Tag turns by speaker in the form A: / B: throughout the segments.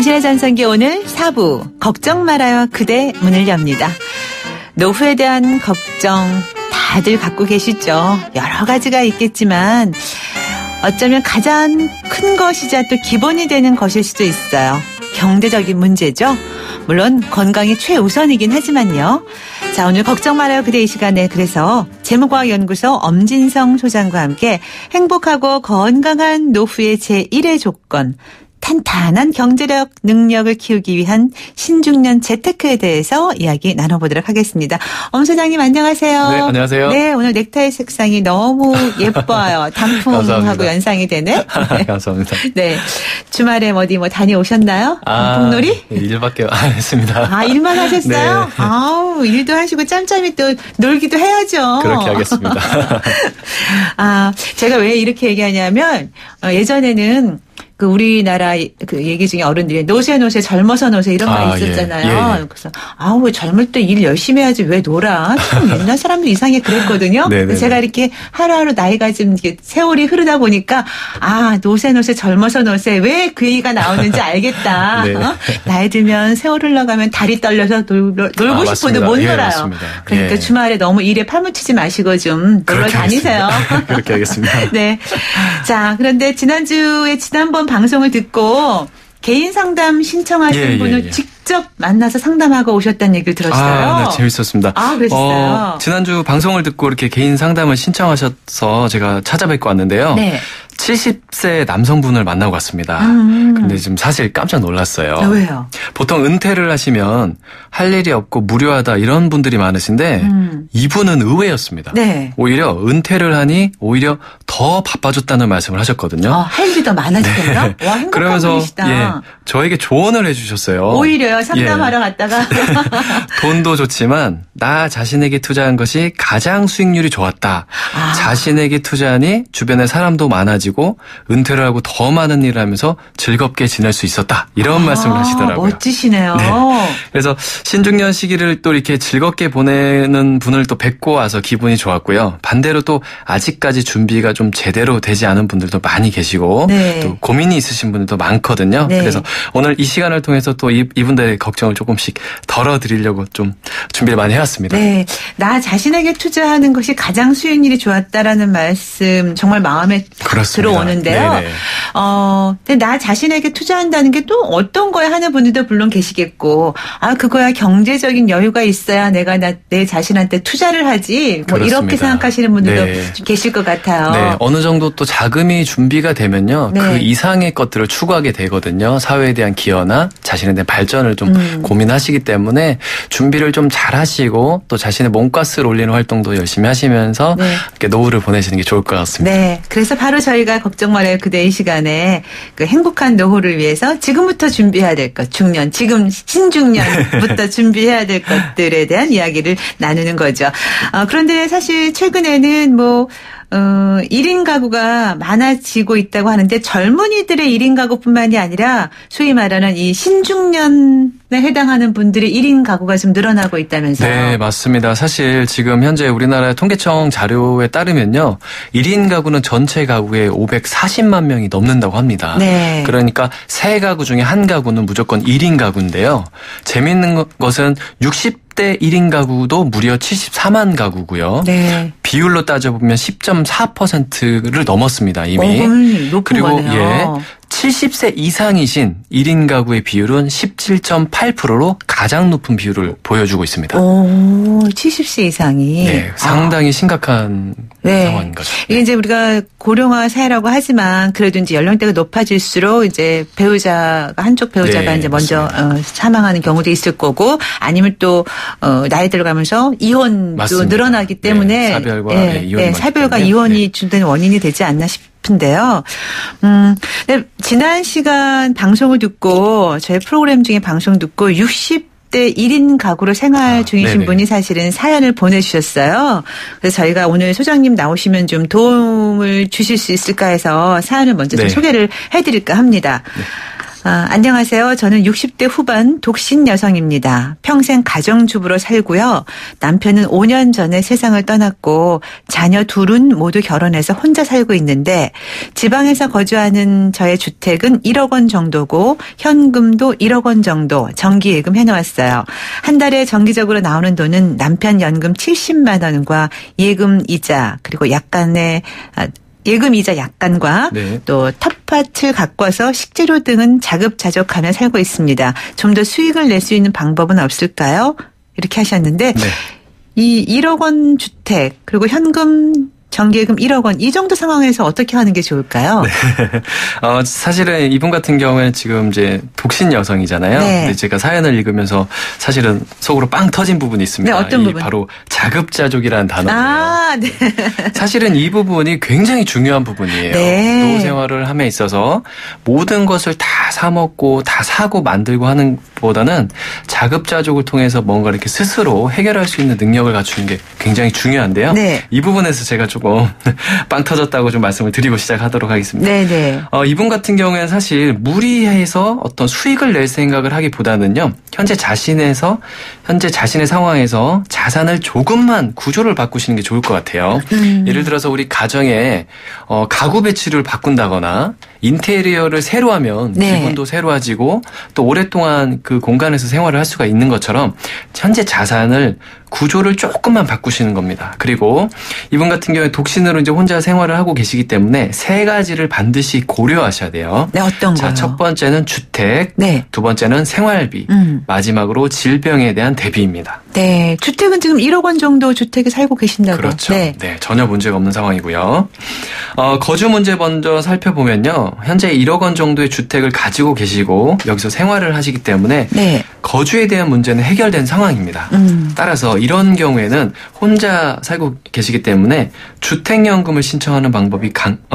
A: 당신의 전성기 오늘 4부 걱정 말아요 그대 문을 엽니다. 노후에 대한 걱정 다들 갖고 계시죠. 여러 가지가 있겠지만 어쩌면 가장 큰 것이자 또 기본이 되는 것일 수도 있어요. 경제적인 문제죠. 물론 건강이 최우선이긴 하지만요. 자, 오늘 걱정 말아요 그대 이 시간에 그래서 재무과학연구소 엄진성 소장과 함께 행복하고 건강한 노후의 제1의 조건 탄탄한 경제력 능력을 키우기 위한 신중년 재테크에 대해서 이야기 나눠보도록 하겠습니다. 엄 소장님 안녕하세요.
B: 네, 안녕하세요.
A: 네, 오늘 넥타이 색상이 너무 예뻐요. 단풍하고 연상이 되는. 네.
B: 감사합니다.
A: 네, 주말에 어디 다녀오셨나요? 풍놀이?
B: 네, 일밖에 안 했습니다.
A: 아, 일만 하셨어요?
B: 네.
A: 아우, 일도 하시고 짬짬이 또 놀기도 해야죠.
B: 그렇게 하겠습니다.
A: 아, 제가 왜 이렇게 얘기하냐면 예전에는 그 우리나라 그 얘기 중에 어른들이 노세 젊어서 노세 이런 말 있었잖아요. 예. 그래서 왜 젊을 때 일 열심히 해야지 왜 놀아? 참 옛날 사람들 이상하게 그랬거든요. 제가 이렇게 하루하루 나이가 좀 이렇게 세월이 흐르다 보니까 노세 젊어서 노세 왜 그 얘기가 나오는지 알겠다. 네. 나이 들면 세월 흘러가면 다리 떨려서 놀고 싶어도 못 놀아요. 맞습니다. 그러니까 주말에 너무 일에 팔묻히지 마시고 좀 놀러 다니세요.
B: 그렇게 하겠습니다.
A: 네. 자, 그런데 지난번 방송을 듣고 개인 상담 신청하신 분을 직접 만나서 상담하고 오셨다는 얘기를 들었어요.
B: 네, 재밌었습니다.
A: 그러셨어요?
B: 지난주 방송을 듣고 이렇게 개인 상담을 신청하셔서 제가 찾아뵙고 왔는데요. 네. 70세 남성분을 만나고 갔습니다. 근데 지금 사실 깜짝 놀랐어요.
A: 왜요?
B: 보통 은퇴를 하시면 할 일이 없고 무료하다 이런 분들이 많으신데 이분은 의외였습니다. 네. 오히려 은퇴를 하니 오히려 더 바빠졌다는 말씀을 하셨거든요.
A: 할 일이 더 많아지겠나?
B: 네.
A: 와, 행복한
B: 그러면서
A: 분이시다.
B: 저에게 조언을 해주셨어요.
A: 오히려요? 상담하러 갔다가.
B: 돈도 좋지만 나 자신에게 투자한 것이 가장 수익률이 좋았다. 자신에게 투자하니 주변에 사람도 많아지고 은퇴를 하고 더 많은 일을 하면서 즐겁게 지낼 수 있었다. 이런 말씀을 하시더라고요.
A: 멋지시네요.
B: 네. 그래서 신중년 시기를 또 이렇게 즐겁게 보내는 분을 또 뵙고 와서 기분이 좋았고요. 반대로 또 아직까지 준비가 좀 제대로 되지 않은 분들도 많이 계시고 또 고민이 있으신 분들도 많거든요. 그래서 오늘 이 시간을 통해서 또 이분들의 걱정을 조금씩 덜어드리려고 좀 준비를 많이 해왔습니다.
A: 네, 나 자신에게 투자하는 것이 가장 수익률이 좋았다라는 말씀 정말 마음에 들어오는데요. 네네. 근데 나 자신에게 투자한다는 게 또 어떤 거야 하는 분들도 물론 계시겠고, 그거야 경제적인 여유가 있어야 내가 내 자신한테 투자를 하지. 이렇게 생각하시는 분들도 계실 것 같아요.
B: 네, 어느 정도 또 자금이 준비가 되면요, 그 이상의 것들을 추구하게 되거든요. 사회에 대한 기여나 자신에 대한 발전을 좀 고민하시기 때문에 준비를 좀 잘하시고 또 자신의 몸값을 올리는 활동도 열심히 하시면서 이렇게 노후를 보내시는 게 좋을 것 같습니다.
A: 네, 그래서 바로 저희가 걱정 말아요 그대 이 시간에 그 행복한 노후를 위해서 지금부터 준비해야 될 것, 지금 신중년부터 준비해야 될 것들에 대한 이야기를 나누는 거죠. 그런데 사실 최근에는 1인 가구가 많아지고 있다고 하는데 젊은이들의 1인 가구뿐만이 아니라 소위 말하는 이 신중년에 해당하는 분들의 1인 가구가 좀 늘어나고 있다면서요?
B: 네, 맞습니다. 사실 지금 현재 우리나라 통계청 자료에 따르면요, 1인 가구는 전체 가구의 540만 명이 넘는다고 합니다. 네. 그러니까 세 가구 중에 한 가구는 무조건 1인 가구인데요. 재미있는 것은 60대 1인 가구도 무려 74만 가구고요. 네. 비율로 따져보면 10.4%를 넘었습니다, 이미.
A: 높은
B: 그리고
A: 거네요.
B: 70세 이상이신 1인 가구의 비율은 17.8%로 가장 높은 비율을 보여주고 있습니다.
A: 70세 이상이.
B: 네, 상당히 심각한 상황인 거죠.
A: 이게 이제 우리가 고령화 사회라고 하지만 그래도 이제 연령대가 높아질수록 이제 한쪽 배우자가 이제 먼저 사망하는 경우도 있을 거고, 아니면 또 나이 들어가면서 이혼도 맞습니다. 늘어나기 때문에 사별과 이혼이 주된 원인이 되지 않나 싶은데요. 지난 시간 방송을 듣고 저희 프로그램 중에 방송 듣고 60대 1인 가구로 생활 중이신 분이 사실은 사연을 보내주셨어요. 그래서 저희가 오늘 소장님 나오시면 좀 도움을 주실 수 있을까 해서 사연을 먼저 좀 소개를 해드릴까 합니다. 안녕하세요. 저는 60대 후반 독신 여성입니다. 평생 가정주부로 살고요. 남편은 5년 전에 세상을 떠났고 자녀 둘은 모두 결혼해서 혼자 살고 있는데 지방에서 거주하는 저의 주택은 1억 원 정도고 현금도 1억 원 정도 정기예금 해놓았어요. 한 달에 정기적으로 나오는 돈은 남편 연금 70만 원과 예금 이자 그리고 예금 이자 약간과 네. 또 텃밭을 가꿔서 식재료 등은 자급자족하며 살고 있습니다. 좀 더 수익을 낼 수 있는 방법은 없을까요? 이렇게 하셨는데 네. 이 1억 원 주택 그리고 현금 정기예금 1억 원 이 정도 상황에서 어떻게 하는 게 좋을까요?
B: 네. 사실은 이분 같은 경우에는 지금 이제 독신 여성이잖아요. 네. 근데 제가 사연을 읽으면서 사실은 속으로 빵 터진 부분이 있습니다.
A: 네, 어떤 부분?
B: 바로 자급자족이라는 단어인데요.
A: 네.
B: 사실은 이 부분이 굉장히 중요한 부분이에요.
A: 네.
B: 노후 생활을 함에 있어서 모든 것을 다 사 먹고 다 사고 만들고 하는 보다는 자급자족을 통해서 뭔가 이렇게 스스로 해결할 수 있는 능력을 갖추는 게 굉장히 중요한데요. 네. 이 부분에서 제가 조금 빵 터졌다고 좀 말씀을 드리고 시작하도록 하겠습니다.
A: 네네.
B: 이분 같은 경우에는 사실 무리해서 어떤 수익을 낼 생각을 하기보다는요. 현재 자신의 상황에서 자산을 조금만 구조를 바꾸시는 게 좋을 것 같아요. 예를 들어서 우리 가정에 가구 배치를 바꾼다거나 인테리어를 새로 하면 네. 기분도 새로워지고 또 오랫동안 그 공간에서 생활을 할 수가 있는 것처럼 현재 자산을 구조를 조금만 바꾸시는 겁니다. 그리고 이분 같은 경우에 독신으로 이제 혼자 생활을 하고 계시기 때문에 세 가지를 반드시 고려하셔야 돼요.
A: 네, 어떤 거요?
B: 첫 번째는 주택,
A: 네.
B: 두 번째는 생활비, 마지막으로 질병에 대한 대비입니다.
A: 네, 주택은 지금 1억 원 정도 주택에 살고 계신다고.
B: 그렇죠. 네, 전혀 문제가 없는 상황이고요. 거주 문제 먼저 살펴보면요. 현재 1억 원 정도의 주택을 가지고 계시고 여기서 생활을 하시기 때문에 네. 거주에 대한 문제는 해결된 상황입니다. 따라서 이런 경우에는 혼자 살고 계시기 때문에 주택연금을 신청하는 방법이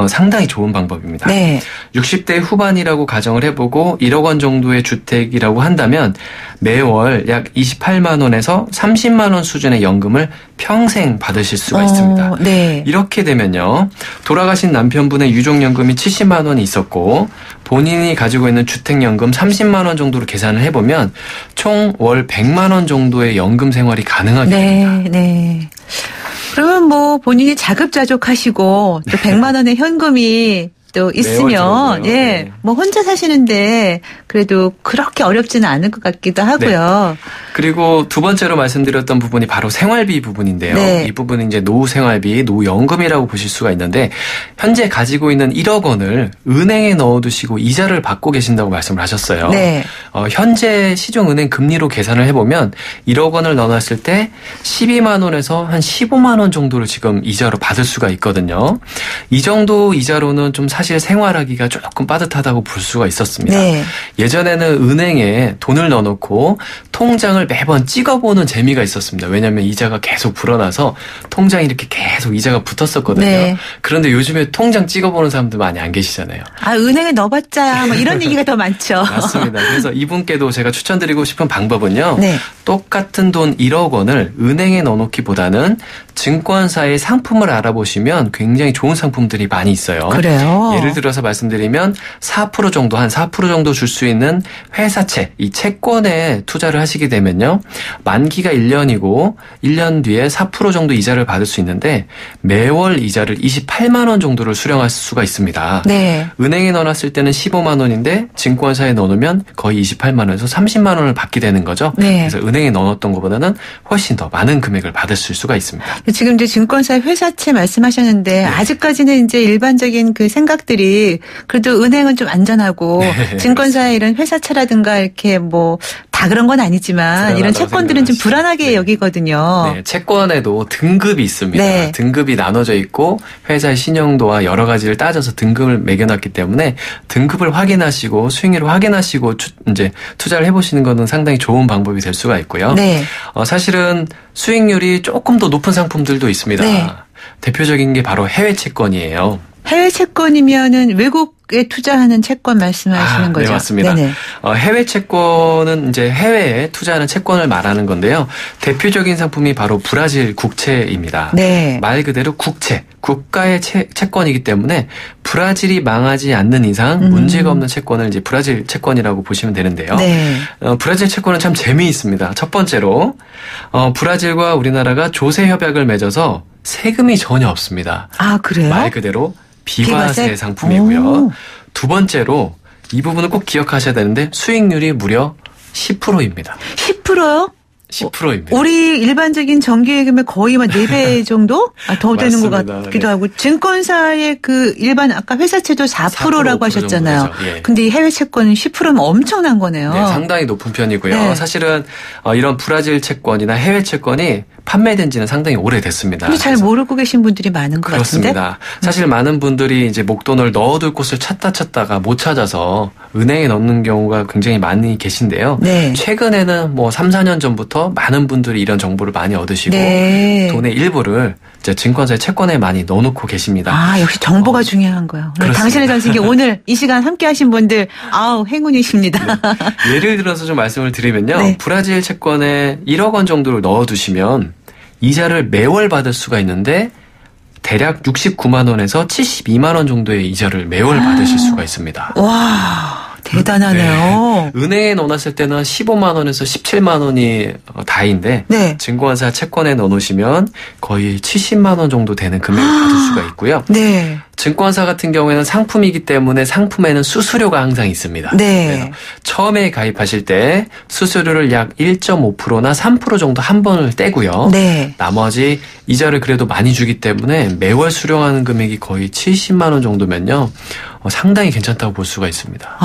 B: 상당히 좋은 방법입니다. 네. 60대 후반이라고 가정을 해보고 1억 원 정도의 주택이라고 한다면 매월 약 28만 원에서 30만 원 수준의 연금을 평생 받으실 수가 있습니다.
A: 네.
B: 이렇게 되면요. 돌아가신 남편분의 유족연금이 70만 원이 있었고 본인이 가지고 있는 주택연금 30만 원 정도로 계산을 해보면 총 월 100만 원 정도의 연금 생활이 가능하게 됩니다.
A: 네. 그러면 뭐 본인이 자급자족하시고 또 100만 원의 현금이 또 있으면 예, 뭐 혼자 사시는데 그래도 그렇게 어렵지는 않을 것 같기도 하고요.
B: 네. 그리고 두 번째로 말씀드렸던 부분이 바로 생활비 부분인데요. 네. 이 부분은 이제 노후 생활비, 노후 연금이라고 보실 수가 있는데 현재 가지고 있는 1억 원을 은행에 넣어두시고 이자를 받고 계신다고 말씀을 하셨어요.
A: 네.
B: 현재 시중은행 금리로 계산을 해보면 1억 원을 넣어놨을 때 12만 원에서 한 15만 원 정도를 지금 이자로 받을 수가 있거든요. 이 정도 이자로는 좀 사실 생활하기가 조금 빠듯하다고 볼 수가 있었습니다. 네. 예전에는 은행에 돈을 넣어놓고 통장을 매번 찍어보는 재미가 있었습니다. 왜냐하면 이자가 계속 불어나서 통장이 이렇게 계속 이자가 붙었었거든요. 네. 그런데 요즘에 통장 찍어보는 사람들 많이 안 계시잖아요.
A: 은행에 넣어봤자 뭐 이런 얘기가 더 많죠.
B: 맞습니다. 그래서 이분께도 제가 추천드리고 싶은 방법은요. 네. 똑같은 돈 1억 원을 은행에 넣어놓기보다는 증권사의 상품을 알아보시면 굉장히 좋은 상품들이 많이 있어요.
A: 그래요?
B: 예를 들어서 말씀드리면 4% 정도, 한 4% 정도 줄 수 있는 회사채, 이 채권에 투자를 하시게 되면요. 만기가 1년이고 1년 뒤에 4% 정도 이자를 받을 수 있는데 매월 이자를 28만 원 정도를 수령할 수가 있습니다.
A: 네.
B: 은행에 넣어놨을 때는 15만 원인데 증권사에 넣어놓으면 거의 28만 원에서 30만 원을 받게 되는 거죠.
A: 네.
B: 그래서 은행에 넣어놨던 것보다는 훨씬 더 많은 금액을 받으실 수가 있습니다.
A: 지금 이제 증권사 회사채 말씀하셨는데 네. 아직까지는 이제 일반적인 그 생각들이 그래도 은행은 좀 안전하고 네. 증권사의 이런 회사채라든가 이렇게 뭐 다 그런 건 아니지만 이런 채권들은 좀 불안하게 네. 여기거든요.
B: 네, 채권에도 등급이 있습니다. 네. 등급이 나눠져 있고 회사의 신용도와 여러 가지를 따져서 등급을 매겨놨기 때문에 등급을 확인하시고 수익률을 확인하시고 이제 투자를 해보시는 것은 상당히 좋은 방법이 될 수가 있고요.
A: 네.
B: 사실은 수익률이 조금 더 높은 상품들도 있습니다.
A: 네.
B: 대표적인 게 바로 해외 채권이에요.
A: 해외 채권이면은 외국에 투자하는 채권 말씀하시는 거죠?
B: 네, 맞습니다. 해외 채권은 이제 해외에 투자하는 채권을 말하는 건데요. 대표적인 상품이 바로 브라질 국채입니다. 네. 말 그대로 국채, 국가의 채권이기 때문에 브라질이 망하지 않는 이상 문제가 없는 채권을 이제 브라질 채권이라고 보시면 되는데요. 네. 브라질 채권은 참 재미있습니다. 첫 번째로 브라질과 우리나라가 조세 협약을 맺어서 세금이 전혀 없습니다.
A: 아, 그래요?
B: 말 그대로 비과세 상품이고요. 두 번째로 이 부분을 꼭 기억하셔야 되는데 수익률이 무려 10%입니다.
A: 10%요?
B: 10%입니다.
A: 우리 일반적인 정기예금의 거의 4배 정도? 더 되는 것 같기도 하고. 증권사의 그 일반 아까 회사채도 4%라고 하셨잖아요. 예. 근데 이 해외 채권은 10%면 엄청난 거네요.
B: 네, 상당히 높은 편이고요. 네. 사실은 이런 브라질 채권이나 해외 채권이 판매된 지는 상당히 오래됐습니다.
A: 근데 잘 모르고 계신 분들이 많은 것
B: 그렇습니다.
A: 같은데?
B: 사실 많은 분들이 이제 목돈을 넣어둘 곳을 찾다가 못 찾아서 은행에 넣는 경우가 굉장히 많이 계신데요. 네. 최근에는 3, 4년 전부터 많은 분들이 이런 정보를 많이 얻으시고 네. 돈의 일부를 이제 증권사의 채권에 많이 넣어놓고 계십니다.
A: 아, 역시 정보가 중요한 거예요. 당신의 전생기 오늘 이 시간 함께 하신 분들 행운이십니다.
B: 네. 예를 들어서 좀 말씀을 드리면요. 네. 브라질 채권에 1억 원 정도를 넣어두시면 이자를 매월 받을 수가 있는데 대략 69만 원에서 72만 원 정도의 이자를 매월 받으실 수가 있습니다.
A: 와, 대단하네요.
B: 네. 은행에 넣어놨을 때는 15만 원에서 17만 원이 다인데 네. 증권사 채권에 넣어놓으시면 거의 70만 원 정도 되는 금액을 받을 수가 있고요. 네. 증권사 같은 경우에는 상품이기 때문에 상품에는 수수료가 항상 있습니다. 네. 그래서 처음에 가입하실 때 수수료를 약 1.5%나 3% 정도 한 번을 떼고요. 네. 나머지 이자를 그래도 많이 주기 때문에 매월 수령하는 금액이 거의 70만 원 정도면요. 상당히 괜찮다고 볼 수가 있습니다.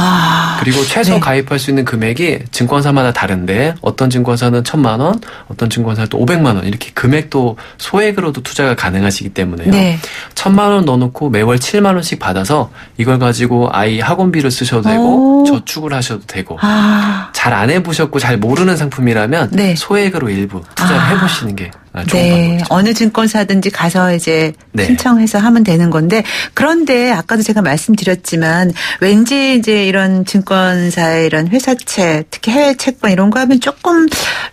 B: 그리고 최소 네. 가입할 수 있는 금액이 증권사마다 다른데 어떤 증권사는 1,000만 원, 어떤 증권사는 또 500만 원 이렇게 금액도 소액으로도 투자가 가능하시기 때문에요. 네. 1,000만 원 넣어놓고 매월 7만 원씩 받아서 이걸 가지고 아이 학원비를 쓰셔도 되고 저축을 하셔도 되고 잘 안 해보셨고 잘 모르는 상품이라면 네. 소액으로 일부 투자를 해보시는 게 좋은
A: 네.
B: 방법이죠.
A: 어느 증권사든지 가서 이제
B: 네.
A: 신청해서 하면 되는 건데 그런데 아까도 제가 말씀드렸지만 왠지 이제 이런 증권사의 이런 회사채 특히 해외 채권 이런 거 하면 조금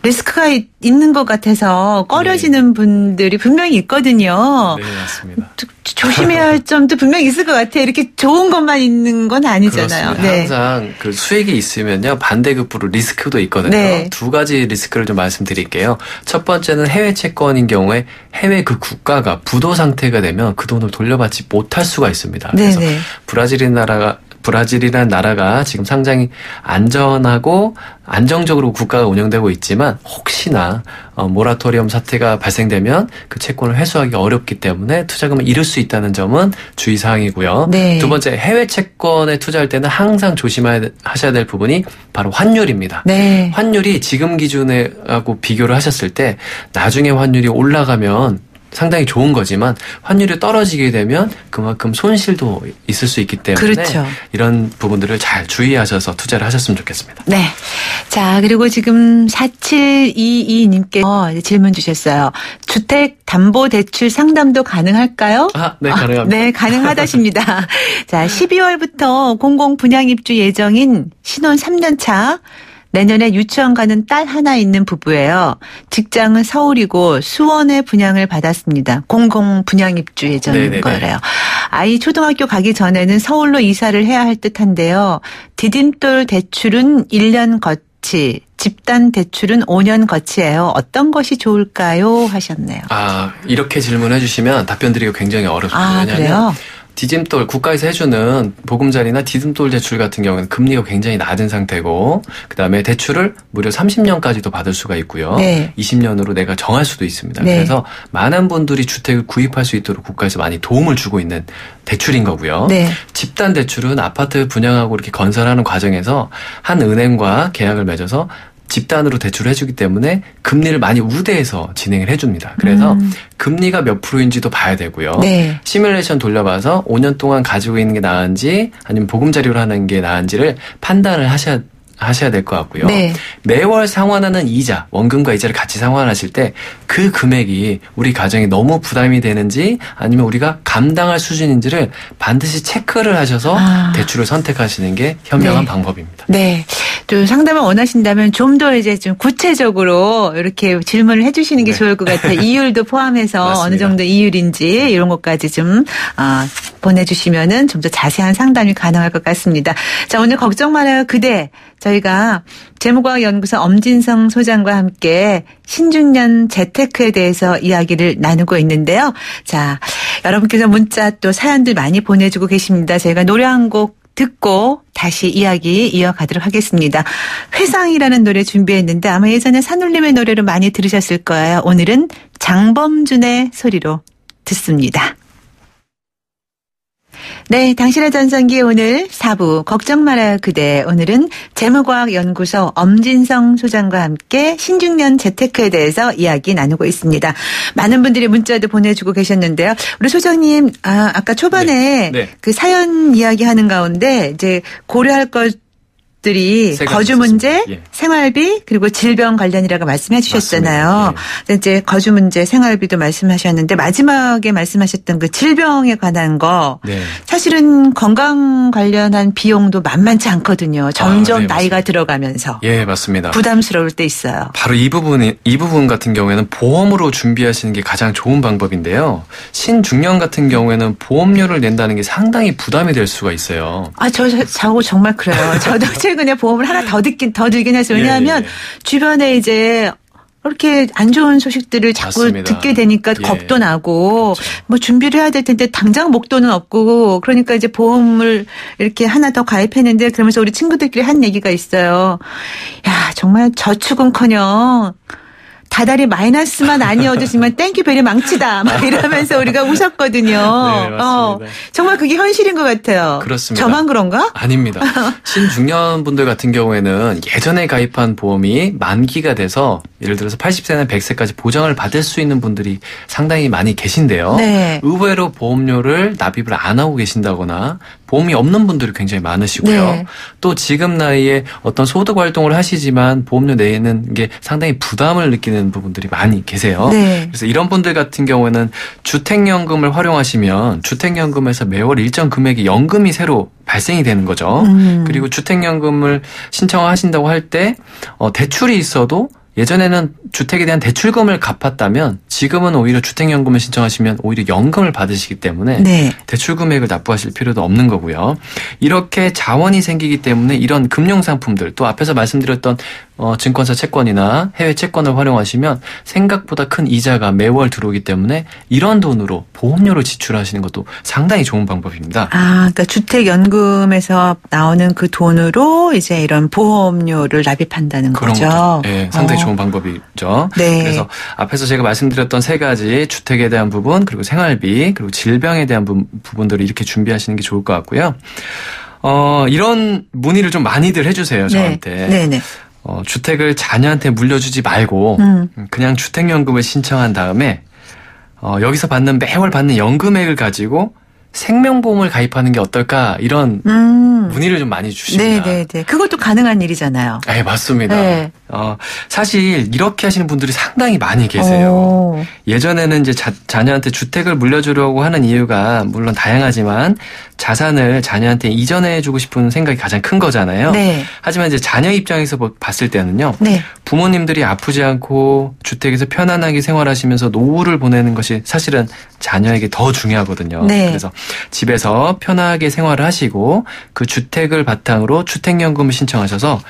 A: 리스크가 있는 것 같아서 꺼려지는 네. 분들이 분명히 있거든요.
B: 네, 맞습니다.
A: 조심해야 할 점도 분명히 있을 것 같아요. 이렇게 좋은 것만 있는 건 아니잖아요.
B: 네. 항상 그 수익이 있으면요. 반대급부로 리스크도 있거든요. 네. 두 가지 리스크를 좀 말씀드릴게요. 첫 번째는 해외 채권인 경우에 해외 그 국가가 부도 상태가 되면 그 돈을 돌려받지 못할 수가 있습니다. 그래서 네네. 브라질이라는 나라가 지금 상당히 안전하고 안정적으로 국가가 운영되고 있지만 혹시나 모라토리엄 사태가 발생되면 그 채권을 회수하기 어렵기 때문에 투자금을 잃을 수 있다는 점은 주의사항이고요. 네. 두 번째 해외 채권에 투자할 때는 항상 조심하셔야 될 부분이 바로 환율입니다. 네. 환율이 지금 기준하고 비교를 하셨을 때 나중에 환율이 올라가면 상당히 좋은 거지만 환율이 떨어지게 되면 그만큼 손실도 있을 수 있기 때문에 그렇죠. 이런 부분들을 잘 주의하셔서 투자를 하셨으면 좋겠습니다.
A: 네. 자, 그리고 지금 4722님께서 질문 주셨어요. 주택담보대출 상담도 가능할까요?
B: 네, 가능합니다.
A: 네, 가능하다십니다. 자, 12월부터 공공 분양 입주 예정인 신혼 3년 차 내년에 유치원 가는 딸 하나 있는 부부예요. 직장은 서울이고 수원에 분양을 받았습니다. 공공 분양 입주 예정인 거래요. 아이 초등학교 가기 전에는 서울로 이사를 해야 할 듯한데요. 디딤돌 대출은 1년 거치, 집단 대출은 5년 거치예요. 어떤 것이 좋을까요? 하셨네요.
B: 이렇게 질문해 주시면 답변 드리기가 굉장히 어렵습니다. 왜냐하면
A: 그래요?
B: 디딤돌 국가에서 해주는 보금자리나 디딤돌 대출 같은 경우는 금리가 굉장히 낮은 상태고 그다음에 대출을 무려 30년까지도 받을 수가 있고요. 네. 20년으로 내가 정할 수도 있습니다. 네. 그래서 많은 분들이 주택을 구입할 수 있도록 국가에서 많이 도움을 주고 있는 대출인 거고요. 네. 집단 대출은 아파트 분양하고 이렇게 건설하는 과정에서 한 은행과 계약을 맺어서 집단으로 대출을 해주기 때문에 금리를 많이 우대해서 진행을 해줍니다. 그래서 금리가 몇 프로인지도 봐야 되고요. 네. 시뮬레이션 돌려봐서 5년 동안 가지고 있는 게 나은지 아니면 보금자리로 하는 게 나은지를 판단을 하셔야 하셔야 될 것 같고요.
A: 네.
B: 매월 상환하는 이자, 원금과 이자를 같이 상환하실 때 그 금액이 우리 가정에 너무 부담이 되는지 아니면 우리가 감당할 수준인지를 반드시 체크를 하셔서 대출을 선택하시는 게 현명한 방법입니다.
A: 네. 또 상담을 원하신다면 좀 더 이제 좀 구체적으로 이렇게 질문을 해주시는 게 좋을 것 같아요. 이율도 포함해서 맞습니다. 어느 정도 이율인지 이런 것까지 좀 보내주시면은 좀 더 자세한 상담이 가능할 것 같습니다. 자, 오늘 걱정 말아요 그대. 저희가 재무과학연구소 엄진성 소장과 함께 신중년 재테크에 대해서 이야기를 나누고 있는데요. 자, 여러분께서 문자 또 사연들 많이 보내주고 계십니다. 저희가 노래 한 곡 듣고 다시 이야기 이어가도록 하겠습니다. 회상이라는 노래 준비했는데 아마 예전에 산울림의 노래로 많이 들으셨을 거예요. 오늘은 장범준의 소리로 듣습니다. 네, 당신의 전성기 오늘 4부 걱정 말아요 그대. 오늘은 재무과학연구소 엄진성 소장과 함께 신중년 재테크에 대해서 이야기 나누고 있습니다. 많은 분들이 문자도 보내주고 계셨는데요. 우리 소장님, 아까 초반에 그 사연 이야기하는 가운데 이제 고려할 것들이 거주 문제, 생활비 그리고 질병 관련이라고 말씀해 주셨잖아요. 이제 거주 문제, 생활비도 말씀하셨는데 마지막에 말씀하셨던 그 질병에 관한 거 사실은 건강 관련한 비용도 만만치 않거든요. 점점 나이가 들어가면서.
B: 예, 맞습니다.
A: 부담스러울 때 있어요.
B: 바로 이 부분 같은 경우에는 보험으로 준비하시는 게 가장 좋은 방법인데요. 신중년 같은 경우에는 보험료를 낸다는 게 상당히 부담이 될 수가 있어요.
A: 저하고 정말 그래요. 저도 최근에 보험을 하나 더 들긴 했어요. 왜냐하면 주변에 이제 이렇게 안 좋은 소식들을 자꾸 맞습니다. 듣게 되니까 겁도 나고 그렇죠. 뭐 준비를 해야 될 텐데 당장 목돈은 없고 그러니까 이제 보험을 이렇게 하나 더 가입했는데 그러면서 우리 친구들끼리 한 얘기가 있어요. 야, 정말 저축은커녕 다달이 마이너스만 아니어주지만 땡큐 베리 망치다 막 이러면서 우리가 웃었거든요.
B: 네, 맞습니다.
A: 정말 그게 현실인 것 같아요.
B: 그렇습니다.
A: 저만 그런가?
B: 아닙니다. 신중년 분들 같은 경우에는 예전에 가입한 보험이 만기가 돼서 예를 들어서 80세나 100세까지 보장을 받을 수 있는 분들이 상당히 많이 계신데요. 네. 의외로 보험료를 납입을 안 하고 계신다거나 보험이 없는 분들이 굉장히 많으시고요. 네. 또 지금 나이에 어떤 소득 활동을 하시지만 보험료 내는 게 상당히 부담을 느끼는 부분들이 많이 계세요. 네. 그래서 이런 분들 같은 경우에는 주택연금을 활용하시면 주택연금에서 매월 일정 금액의 연금이 새로 발생이 되는 거죠. 그리고 주택연금을 신청하신다고 할 때 대출이 있어도 예전에는 주택에 대한 대출금을 갚았다면 지금은 오히려 주택연금을 신청하시면 오히려 연금을 받으시기 때문에 네. 대출 금액을 납부하실 필요도 없는 거고요. 이렇게 자원이 생기기 때문에 이런 금융상품들 또 앞에서 말씀드렸던 증권사 채권이나 해외 채권을 활용하시면 생각보다 큰 이자가 매월 들어오기 때문에 이런 돈으로 보험료를 지출하시는 것도 상당히 좋은 방법입니다.
A: 그러니까 주택연금에서 나오는 그 돈으로 이제 이런 보험료를 납입한다는 거죠.
B: 네, 상당히 좋은 방법이죠. 네. 그래서 앞에서 제가 말씀드렸던 세 가지 주택에 대한 부분 그리고 생활비 그리고 질병에 대한 부분들을 이렇게 준비하시는 게 좋을 것 같고요. 이런 문의를 좀 많이들 해주세요. 저한테. 네. 주택을 자녀한테 물려주지 말고 그냥 주택연금을 신청한 다음에 여기서 매월 받는 연금액을 가지고 생명보험을 가입하는 게 어떨까 이런 문의를 좀 많이 주십니다.
A: 네네네. 그것도 가능한 일이잖아요.
B: 네, 맞습니다. 네. 사실 이렇게 하시는 분들이 상당히 많이 계세요. 예전에는 이제 자녀한테 주택을 물려주려고 하는 이유가 물론 다양하지만 자산을 자녀한테 이전해주고 싶은 생각이 가장 큰 거잖아요. 네. 하지만 이제 자녀 입장에서 봤을 때는요. 네. 부모님들이 아프지 않고 주택에서 편안하게 생활하시면서 노후를 보내는 것이 사실은 자녀에게 더 중요하거든요. 네. 그래서 집에서 편하게 생활을 하시고 그 주택을 바탕으로 주택연금을 신청하셔서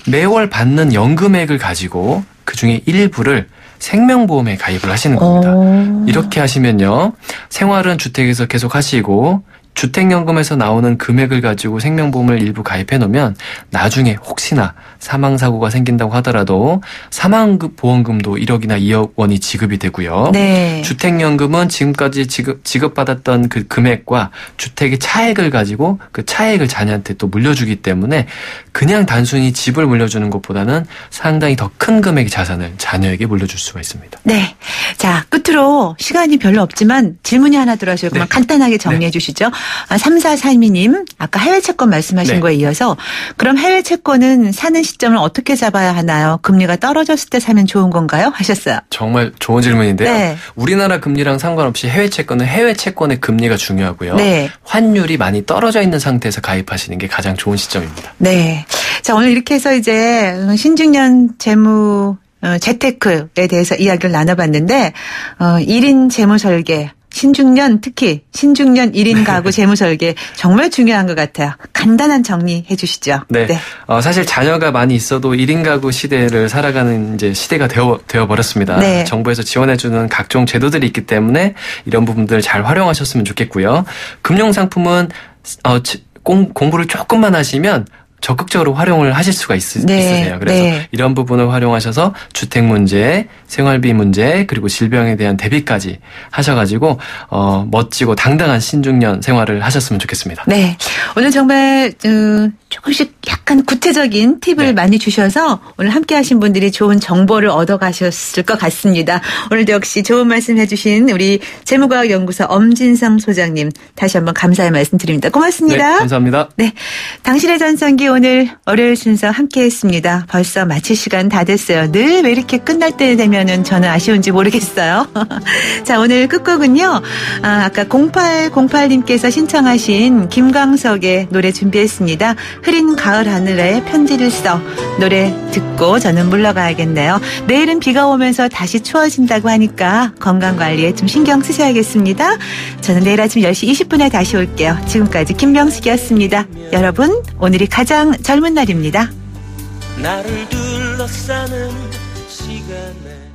B: 매월 받는 연금액을 가지고 그중에 일부를 생명보험에 가입을 하시는 겁니다. 이렇게 하시면요. 생활은 주택에서 계속 하시고 주택연금에서 나오는 금액을 가지고 생명보험을 일부 가입해 놓으면 나중에 혹시나 사망사고가 생긴다고 하더라도 사망보험금도 1억이나 2억 원이 지급이 되고요. 네. 주택연금은 지금까지 지급받았던 그 금액과 주택의 차액을 가지고 그 차액을 자녀한테 또 물려주기 때문에 그냥 단순히 집을 물려주는 것보다는 상당히 더 큰 금액의 자산을 자녀에게 물려줄 수가 있습니다.
A: 네. 자, 끝으로 끝으로 시간이 별로 없지만 질문이 하나 들어와서 그만 간단하게 정리해 주시죠. 3432님 아까 해외 채권 말씀하신 거에 이어서 그럼 해외 채권은 사는 시점을 어떻게 잡아야 하나요? 금리가 떨어졌을 때 사면 좋은 건가요? 하셨어요.
B: 정말 좋은 질문인데요. 우리나라 금리랑 상관없이 해외 채권은 해외 채권의 금리가 중요하고요. 환율이 많이 떨어져 있는 상태에서 가입하시는 게 가장 좋은 시점입니다.
A: 네. 자, 오늘 이렇게 해서 이제 신중년 재테크에 대해서 이야기를 나눠봤는데 1인 재무설계 신중년 특히 신중년 1인 가구 재무설계 정말 중요한 것 같아요. 간단한 정리해 주시죠.
B: 네. 사실 자녀가 많이 있어도 1인 가구 시대를 살아가는 이제 시대가 되어 버렸습니다. 정부에서 지원해주는 각종 제도들이 있기 때문에 이런 부분들 잘 활용하셨으면 좋겠고요. 금융 상품은 공부를 조금만 하시면 적극적으로 활용을 하실 수가 있으세요. 그래서 이런 부분을 활용하셔서 주택 문제, 생활비 문제, 그리고 질병에 대한 대비까지 하셔가지고 멋지고 당당한 신중년 생활을 하셨으면 좋겠습니다.
A: 네, 오늘 정말 조금씩 약간 구체적인 팁을 많이 주셔서 오늘 함께하신 분들이 좋은 정보를 얻어가셨을 것 같습니다. 오늘도 역시 좋은 말씀 해주신 우리 재무과학연구소 엄진성 소장님 다시 한번 감사의 말씀 드립니다. 고맙습니다.
B: 네, 감사합니다.
A: 네, 당신의 전성기 오늘 월요일 순서 함께했습니다. 벌써 마칠 시간 다 됐어요. 늘 왜 이렇게 끝날 때 되면은 저는 아쉬운지 모르겠어요. 자, 오늘 끝곡은요. 아까 0808님께서 신청하신 김광석의 노래 준비했습니다. 흐린 가을 하늘에 편지를 써 노래 듣고 저는 물러가야겠네요. 내일은 비가 오면서 다시 추워진다고 하니까 건강관리에 좀 신경 쓰셔야겠습니다. 저는 내일 아침 10시 20분에 다시 올게요. 지금까지 김명숙이었습니다. 여러분 오늘이 가장 젊은 날입니다.
C: 나를 둘러싸는 시간에